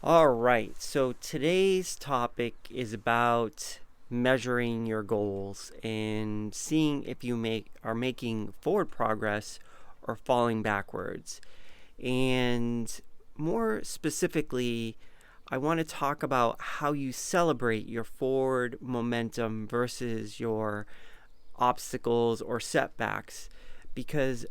All right, so today's topic is about measuring your goals and seeing if you are making forward progress or falling backwards. And more specifically, I want to talk about how you celebrate your forward momentum versus your obstacles or setbacks, because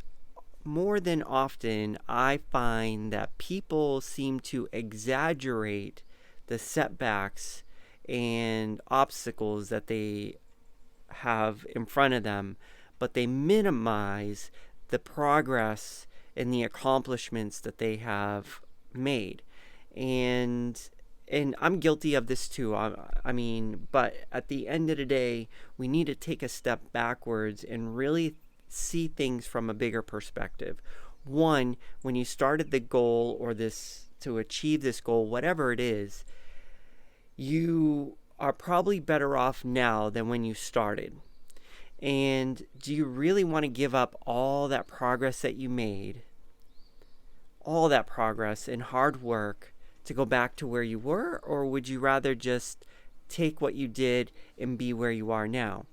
more than often, I find that people seem to exaggerate the setbacks and obstacles that they have in front of them, but they minimize the progress and the accomplishments that they have made. And I'm guilty of this too. But at the end of the day, we need to take a step backwards and really see things from a bigger perspective. One, when you started the goal or this to achieve this goal, whatever it is, you are probably better off now than when you started. And do you really want to give up all that progress that you made, all that progress and hard work to go back to where you were? Or would you rather just take what you did and be where you are now?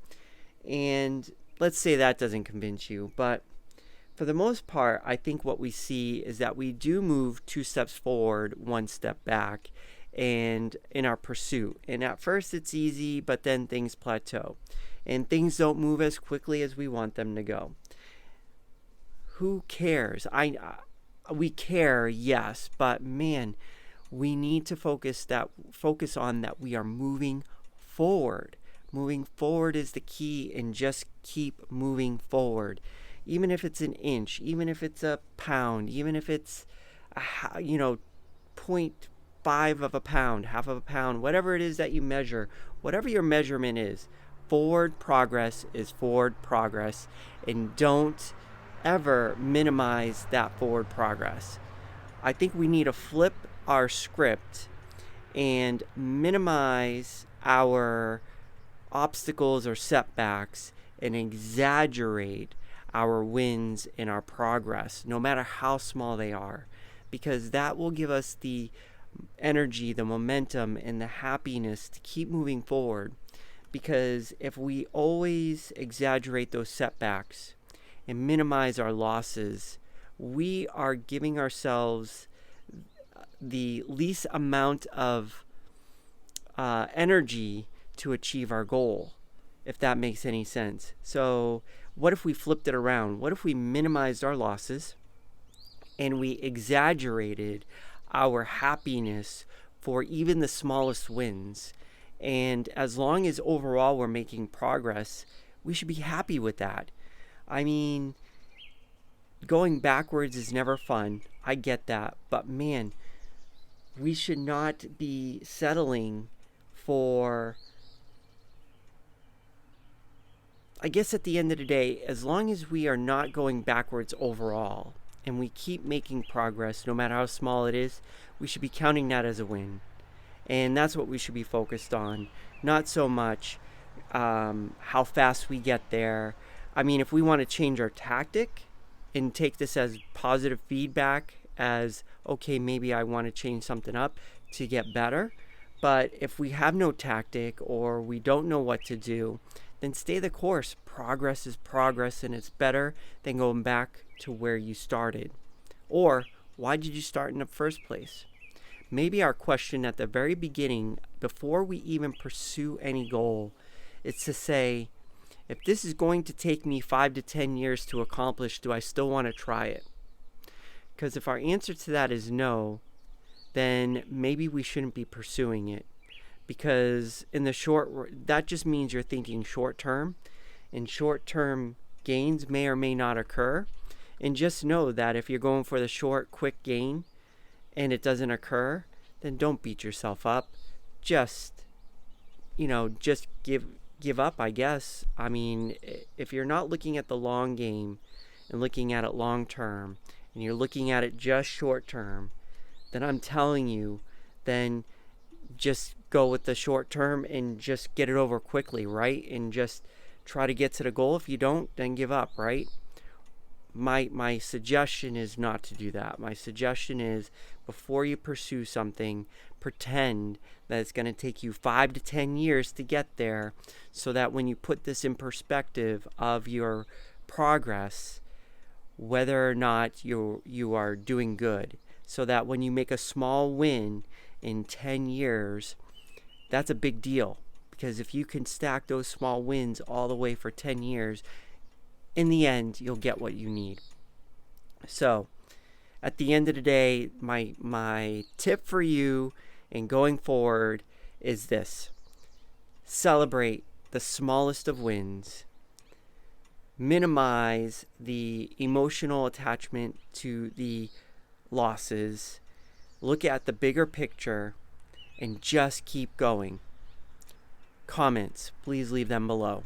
And let's say that doesn't convince you, but for the most part, I think what we see is that we do move 2 steps forward, 1 step back, and in our pursuit. And at first it's easy, but then things plateau and things don't move as quickly as we want them to go. Who cares? We care, yes, but man, we need to focus on that we are moving forward. Moving forward is the key, and just keep moving forward. Even if it's an inch, even if it's a pound, even if it's point five of a pound, half of a pound, whatever it is that you measure, whatever your measurement is, forward progress is forward progress, and don't ever minimize that forward progress. I think we need to flip our script and minimize our obstacles or setbacks and exaggerate our wins and our progress, no matter how small they are, because that will give us the energy, the momentum, and the happiness to keep moving forward. Because if we always exaggerate those setbacks and minimize our losses, we are giving ourselves the least amount of energy to achieve our goal, if that makes any sense. So, what if we flipped it around? What if we minimized our losses and we exaggerated our happiness for even the smallest wins? And as long as overall we're making progress, we should be happy with that. I mean, going backwards is never fun. I get that. But man, we should not be settling for, I guess at the end of the day, as long as we are not going backwards overall and we keep making progress, no matter how small it is, we should be counting that as a win. And that's what we should be focused on. Not so much how fast we get there. I mean, if we want to change our tactic and take this as positive feedback, as okay, maybe I want to change something up to get better. But if we have no tactic or we don't know what to do, then stay the course. Progress is progress, and it's better than going back to where you started. Or, why did you start in the first place? Maybe our question at the very beginning, before we even pursue any goal, is to say, if this is going to take me 5 to 10 years to accomplish, do I still want to try it? Because if our answer to that is no, then maybe we shouldn't be pursuing it. Because in the that just means you're thinking short term, and short term gains may or may not occur. And just know that if you're going for the short, quick gain and it doesn't occur, then don't beat yourself up. Just, just give up, I guess. I mean, if you're not looking at the long game and looking at it long term, and you're looking at it just short term, then I'm telling you, then just go with the short term and just get it over quickly, right? And just try to get to the goal. If you don't, then give up, right? my suggestion is not to do that. My suggestion is, before you pursue something, pretend that it's going to take you 5 to 10 years to get there, so that when you put this in perspective of your progress, whether or not you are doing good, so that when you make a small win in 10 years, that's a big deal. Because if you can stack those small wins all the way for 10 years, in the end, you'll get what you need. So, at the end of the day, my tip for you in going forward is this: celebrate the smallest of wins, minimize the emotional attachment to the losses, look at the bigger picture, and just keep going. Comments, please leave them below.